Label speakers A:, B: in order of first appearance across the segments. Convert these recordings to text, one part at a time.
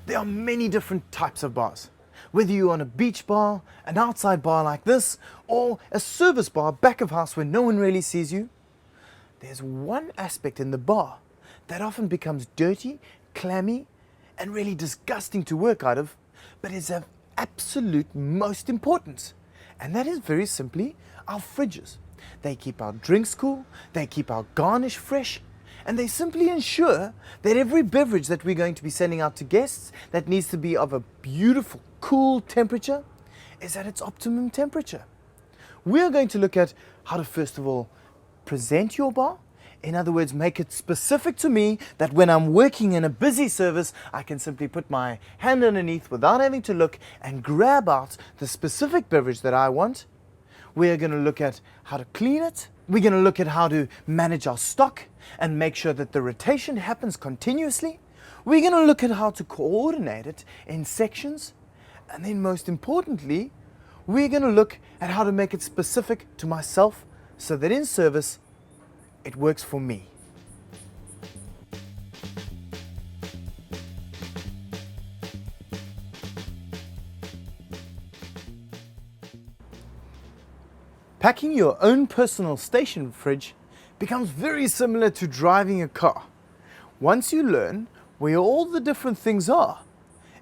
A: There are many different types of bars. Whether you're on a beach bar, an outside bar like this, or a service bar back of house where no one really sees you, there's one aspect in the bar that often becomes dirty, clammy, and really disgusting to work out of, but is of absolute most importance. And that is very simply our fridges. They keep our drinks cool, they keep our garnish fresh, and they simply ensure that every beverage that we're going to be sending out to guests that needs to be of a beautiful, cool temperature is at its optimum temperature. We're going to look at how to first of all present your bar. In other words, make it specific to me that when I'm working in a busy service, I can simply put my hand underneath without having to look and grab out the specific beverage that I want. We're going to look at how to clean it. We're going to look at how to manage our stock and make sure that the rotation happens continuously. We're going to look at how to coordinate it in sections. And then most importantly, we're going to look at how to make it specific to myself so that in service, it works for me. Packing your own personal station fridge becomes very similar to driving a car. Once you learn where all the different things are,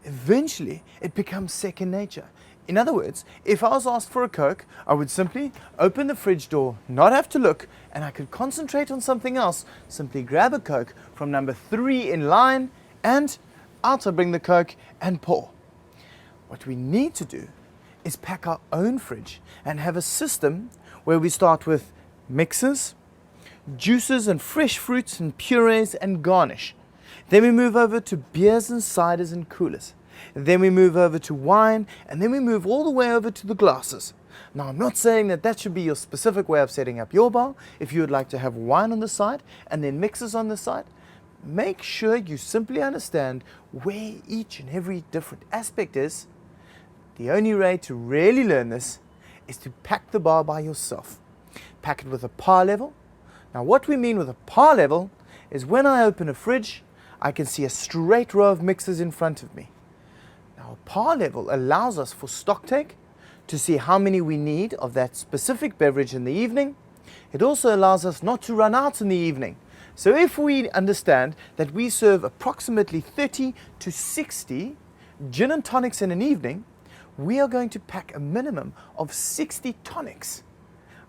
A: eventually it becomes second nature. In other words, if I was asked for a Coke, I would simply open the fridge door, not have to look, and I could concentrate on something else, simply grab a Coke from number 3 in line, and out I bring the Coke and pour. What we need to do is pack our own fridge and have a system where we start with mixers, juices and fresh fruits and purees and garnish. Then we move over to beers and ciders and coolers. Then we move over to wine, and then we move all the way over to the glasses. Now, I'm not saying that that should be your specific way of setting up your bar. If you would like to have wine on the side and then mixers on the side, make sure you simply understand where each and every different aspect is. The only way to really learn this is to pack the bar by yourself. Pack it with a par level. Now, what we mean with a par level is when I open a fridge, I can see a straight row of mixers in front of me. Now, a par level allows us for stock take to see how many we need of that specific beverage in the evening. It also allows us not to run out in the evening. So if we understand that we serve approximately 30 to 60 gin and tonics in an evening, we are going to pack a minimum of 60 tonics.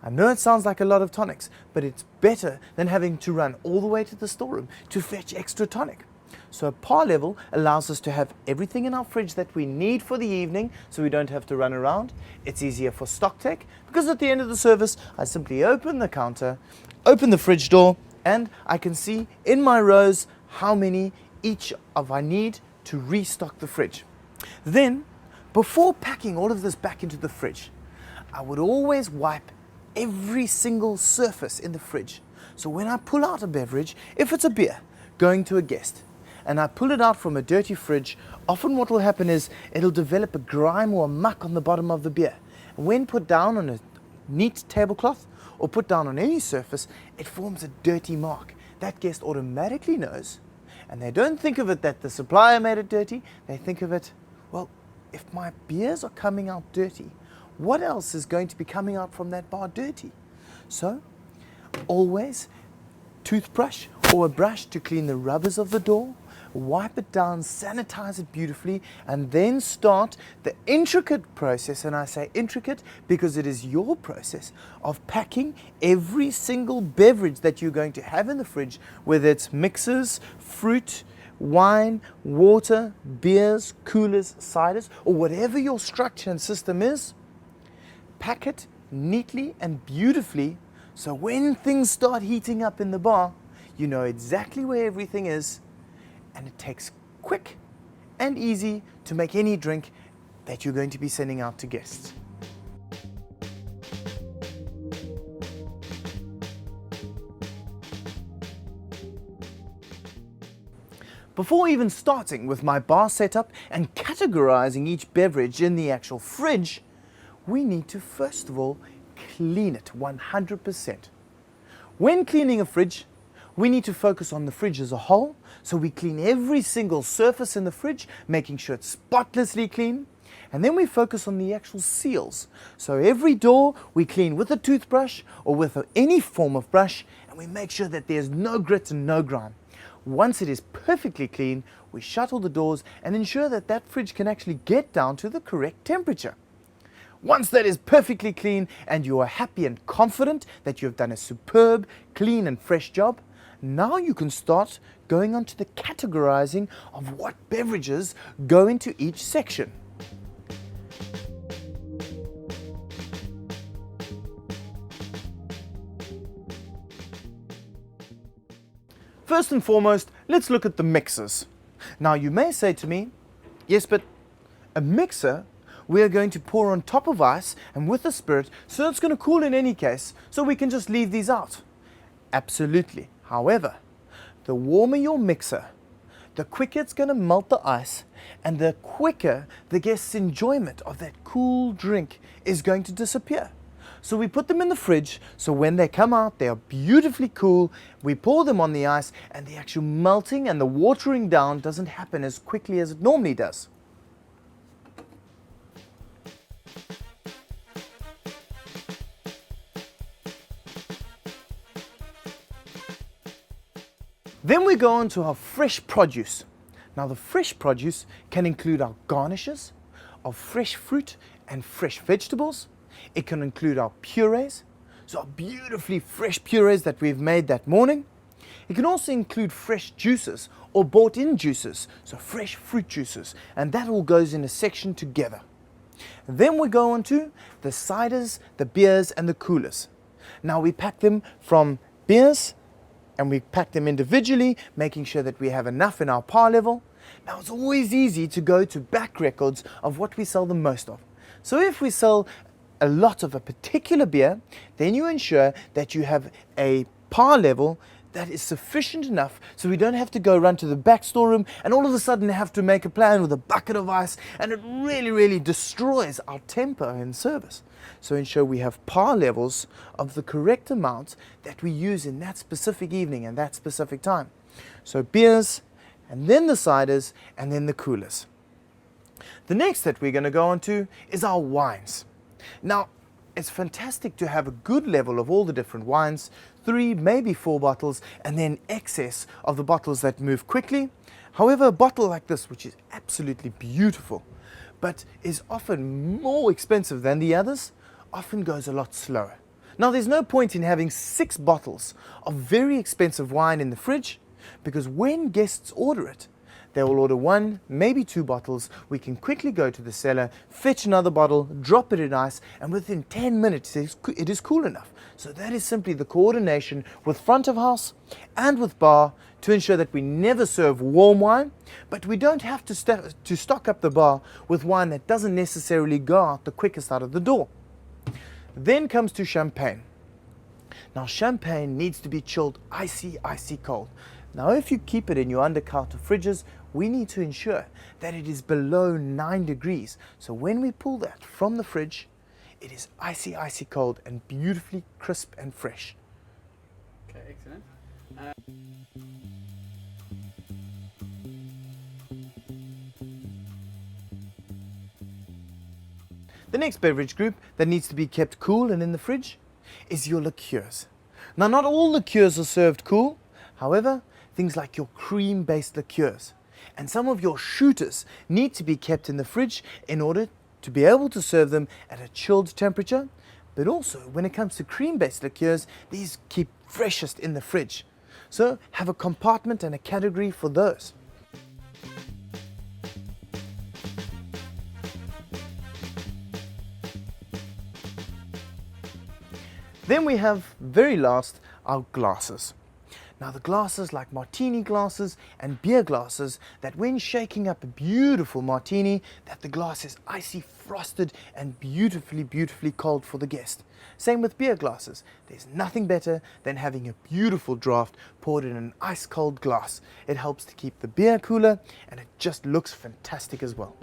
A: I know it sounds like a lot of tonics, but it's better than having to run all the way to the storeroom to fetch extra tonic. So a par level allows us to have everything in our fridge that we need for the evening so we don't have to run around. It's easier for stock take because at the end of the service, I simply open the counter, open the fridge door, and I can see in my rows how many each of I need to restock the fridge. Then, before packing all of this back into the fridge, I would always wipe every single surface in the fridge. So when I pull out a beverage, if it's a beer going to a guest, and I pull it out from a dirty fridge, often what will happen is it'll develop a grime or a muck on the bottom of the beer. And when put down on a neat tablecloth or put down on any surface, it forms a dirty mark. That guest automatically knows, and they don't think of it that the supplier made it dirty, they think of it, well, if my beers are coming out dirty, what else is going to be coming out from that bar dirty? So, always toothbrush or a brush to clean the rubbers of the door, wipe it down, sanitize it beautifully, and then start the intricate process, and I say intricate because it is your process of packing every single beverage that you're going to have in the fridge, whether it's mixers, fruit, wine, water, beers, coolers, ciders, or whatever your structure and system is. Pack it neatly and beautifully so when things start heating up in the bar, you know exactly where everything is, and it takes quick and easy to make any drink that you're going to be sending out to guests. Before even starting with my bar setup and categorizing each beverage in the actual fridge, we need to first of all clean it 100%. When cleaning a fridge, we need to focus on the fridge as a whole, so we clean every single surface in the fridge, making sure it's spotlessly clean. And then we focus on the actual seals. So every door we clean with a toothbrush or with any form of brush, and we make sure that there's no grit and no grime. Once it is perfectly clean, we shut all the doors and ensure that that fridge can actually get down to the correct temperature. Once that is perfectly clean and you are happy and confident that you have done a superb, clean and fresh job, now you can start going on to the categorizing of what beverages go into each section. First and foremost, let's look at the mixers. Now you may say to me, yes, but a mixer we are going to pour on top of ice and with the spirit, so it's going to cool in any case, so we can just leave these out. Absolutely. However, the warmer your mixer, the quicker it's going to melt the ice, and the quicker the guest's enjoyment of that cool drink is going to disappear. So we put them in the fridge, so when they come out, they are beautifully cool. We pour them on the ice, and the actual melting and the watering down doesn't happen as quickly as it normally does. Then we go on to our fresh produce. Now the fresh produce can include our garnishes of fresh fruit and fresh vegetables. It can include our purees, so our beautifully fresh purees that we've made that morning. It can also include fresh juices or bought-in juices, so fresh fruit juices, and that all goes in a section together. Then we go on to the ciders, the beers and the coolers. Now we pack them from beers and we pack them individually, making sure that we have enough in our par level. Now it's always easy to go to back records of what we sell the most of. So if we sell a lot of a particular beer, then you ensure that you have a par level that is sufficient enough so we don't have to go run to the back storeroom and all of a sudden have to make a plan with a bucket of ice, and it really destroys our tempo in service. So ensure we have par levels of the correct amount that we use in that specific evening and that specific time. So beers, and then the ciders, and then the coolers. The next that we're going to go on to is our wines. Now, it's fantastic to have a good level of all the different wines, 3, maybe 4 bottles, and then excess of the bottles that move quickly. However, a bottle like this, which is absolutely beautiful, but is often more expensive than the others, often goes a lot slower. Now, there's no point in having 6 bottles of very expensive wine in the fridge, because when guests order it, they will order 1, maybe 2 bottles. We can quickly go to the cellar, fetch another bottle, drop it in ice, and within 10 minutes it is cool enough. So that is simply the coordination with front of house and with bar to ensure that we never serve warm wine, but we don't have to stock up the bar with wine that doesn't necessarily go out the quickest out of the door. Then comes to champagne. Now champagne needs to be chilled icy cold. Now if you keep it in your undercounter fridges, we need to ensure that it is below 9 degrees. So when we pull that from the fridge, it is icy cold and beautifully crisp and fresh.
B: Okay, excellent.
A: The next beverage group that needs to be kept cool and in the fridge is your liqueurs. Now not all liqueurs are served cool. However, things like your cream-based liqueurs and some of your shooters need to be kept in the fridge in order to be able to serve them at a chilled temperature. But also, when it comes to cream-based liqueurs, these keep freshest in the fridge. So have a compartment and a category for those. Then we have, very last, our glasses. Now the glasses like martini glasses and beer glasses, that when shaking up a beautiful martini, that the glass is icy frosted and beautifully cold for the guest. Same with beer glasses. There's nothing better than having a beautiful draft poured in an ice cold glass. It helps to keep the beer cooler and it just looks fantastic as well.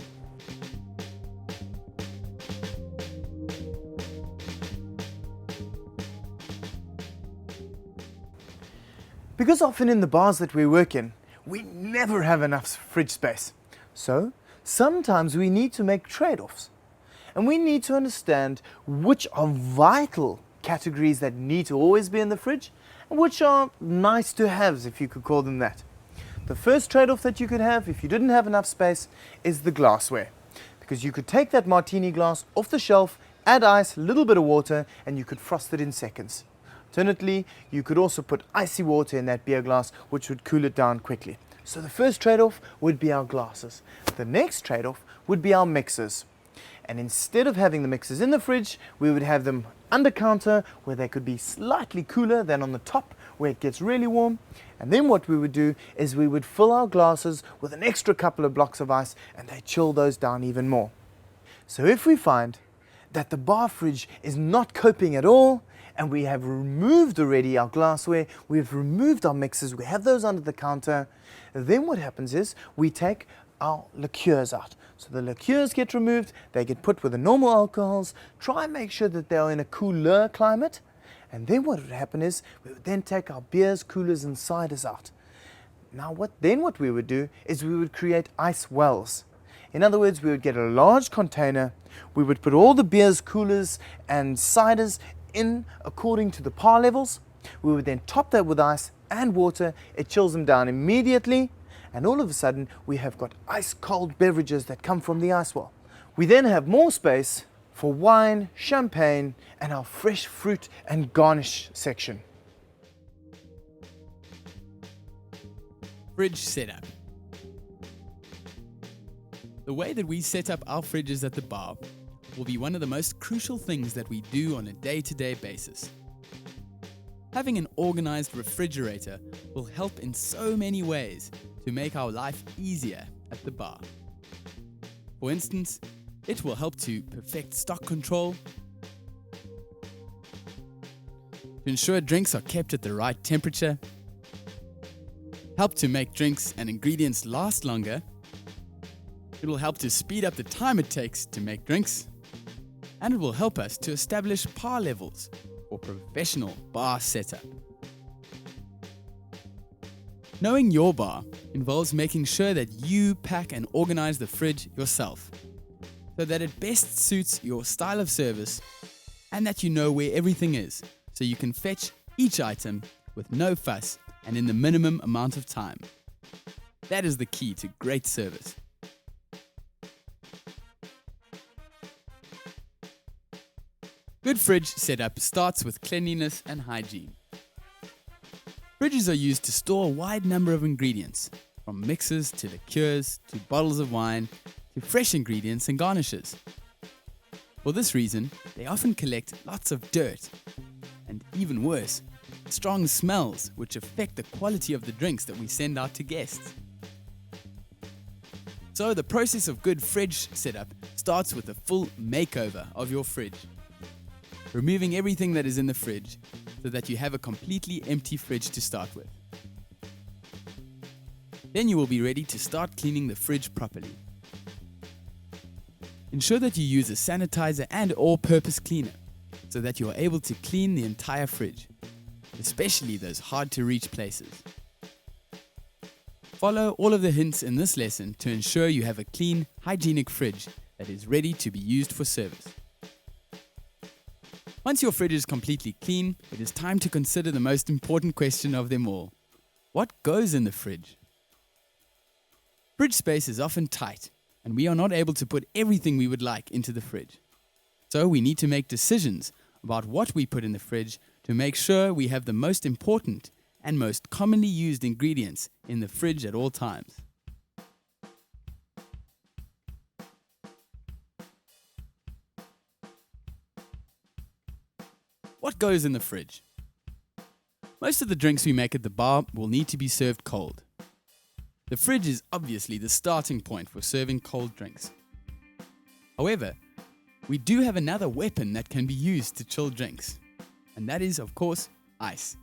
A: Because often in the bars that we work in, we never have enough fridge space. So sometimes we need to make trade-offs. And we need to understand which are vital categories that need to always be in the fridge and which are nice to haves, if you could call them that. The first trade-off that you could have if you didn't have enough space is the glassware. Because you could take that martini glass off the shelf, add ice, a little bit of water, and you could frost it in seconds. Alternately, you could also put icy water in that beer glass, which would cool it down quickly. So the first trade-off would be our glasses. The next trade-off would be our mixers. And instead of having the mixers in the fridge, we would have them under counter where they could be slightly cooler than on the top where it gets really warm. And then what we would do is we would fill our glasses with an extra couple of blocks of ice and they chill those down even more. So if we find that the bar fridge is not coping at all and we have removed already our glassware, we've removed our mixers, we have those under the counter, then what happens is we take our liqueurs out. So the liqueurs get removed, they get put with the normal alcohols, try and make sure that they are in a cooler climate, and then what would happen is we would then take our beers, coolers and ciders out. Now what we would do is we would create ice wells. In other words, we would get a large container, we would put all the beers, coolers and ciders in according to the par levels, we would then top that with ice and water, it chills them down immediately, and all of a sudden we have got ice cold beverages that come from the ice well. We then have more space for wine, champagne and our fresh fruit and garnish section.
B: Fridge setup. The way that we set up our fridges at the bar will be one of the most crucial things that we do on a day-to-day basis. Having an organized refrigerator will help in so many ways to make our life easier at the bar. For instance, it will help to perfect stock control, to ensure drinks are kept at the right temperature, help to make drinks and ingredients last longer. It will help to speed up the time it takes to make drinks, and it will help us to establish par levels for professional bar setup. Knowing your bar involves making sure that you pack and organize the fridge yourself, so that it best suits your style of service and that you know where everything is, so you can fetch each item with no fuss and in the minimum amount of time. That is the key to great service. Good fridge setup starts with cleanliness and hygiene. Fridges are used to store a wide number of ingredients, from mixers to liqueurs to bottles of wine to fresh ingredients and garnishes. For this reason, they often collect lots of dirt and, even worse, strong smells which affect the quality of the drinks that we send out to guests. So the process of good fridge setup starts with a full makeover of your fridge, removing everything that is in the fridge so that you have a completely empty fridge to start with. Then you will be ready to start cleaning the fridge properly. Ensure that you use a sanitizer and all-purpose cleaner so that you are able to clean the entire fridge, especially those hard-to-reach places. Follow all of the hints in this lesson to ensure you have a clean, hygienic fridge that is ready to be used for service. Once your fridge is completely clean, it is time to consider the most important question of them all. What goes in the fridge? Fridge space is often tight, and we are not able to put everything we would like into the fridge. So we need to make decisions about what we put in the fridge to make sure we have the most important and most commonly used ingredients in the fridge at all times. What goes in the fridge? Most of the drinks we make at the bar will need to be served cold. The fridge is obviously the starting point for serving cold drinks. However, we do have another weapon that can be used to chill drinks, and that is, of course, ice.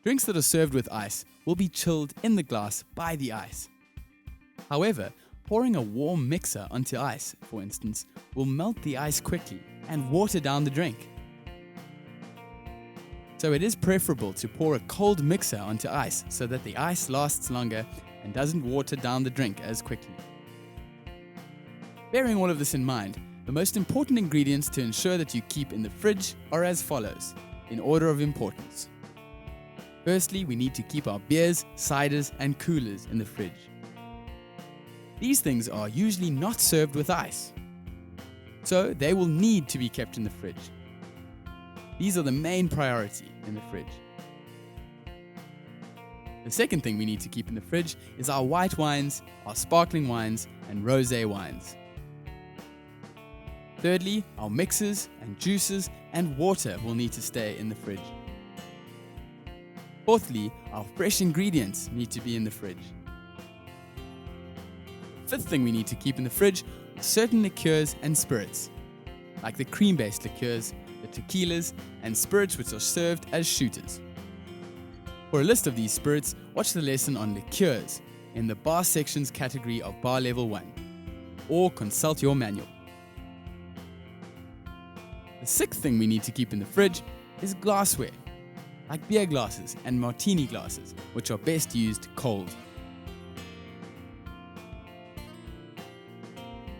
B: Drinks that are served with ice will be chilled in the glass by the ice. However, pouring a warm mixer onto ice, for instance, will melt the ice quickly and water down the drink. So it is preferable to pour a cold mixer onto ice so that the ice lasts longer and doesn't water down the drink as quickly. Bearing all of this in mind, the most important ingredients to ensure that you keep in the fridge are as follows, in order of importance. Firstly, we need to keep our beers, ciders, and coolers in the fridge. These things are usually not served with ice, so they will need to be kept in the fridge. These are the main priority in the fridge. The second thing we need to keep in the fridge is our white wines, our sparkling wines, and rosé wines. Thirdly, our mixes and juices and water will need to stay in the fridge. Fourthly, our fresh ingredients need to be in the fridge. Fifth thing we need to keep in the fridge are certain liqueurs and spirits, like the cream-based liqueurs, the tequilas, and spirits which are served as shooters. For a list of these spirits, watch the lesson on liqueurs in the bar sections category of Bar Level 1, or consult your manual. The sixth thing we need to keep in the fridge is glassware, like beer glasses and martini glasses, which are best used cold.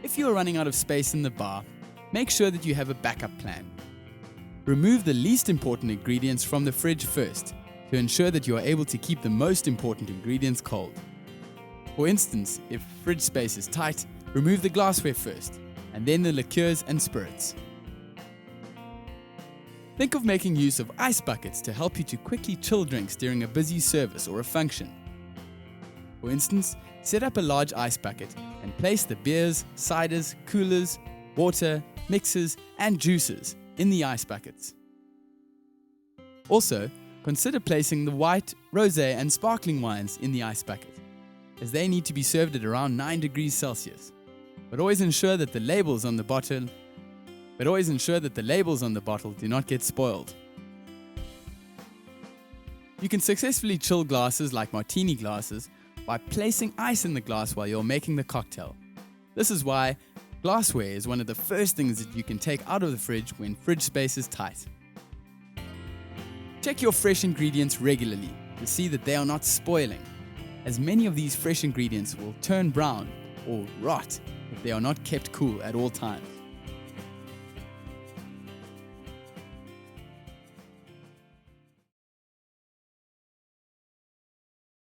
B: If you are running out of space in the bar, make sure that you have a backup plan. Remove the least important ingredients from the fridge first to ensure that you are able to keep the most important ingredients cold. For instance, if fridge space is tight, remove the glassware first, and then the liqueurs and spirits. Think of making use of ice buckets to help you to quickly chill drinks during a busy service or a function. For instance, set up a large ice bucket and place the beers, ciders, coolers, water, mixes, and juices in the ice buckets. Also, consider placing the white, rosé, and sparkling wines in the ice bucket, as they need to be served at around 9 degrees Celsius. But always ensure that the labels on the bottle do not get spoiled. You can successfully chill glasses like martini glasses by placing ice in the glass while you're making the cocktail. This is why glassware is one of the first things that you can take out of the fridge when fridge space is tight. Check your fresh ingredients regularly to see that they are not spoiling, as many of these fresh ingredients will turn brown or rot if they are not kept cool at all times.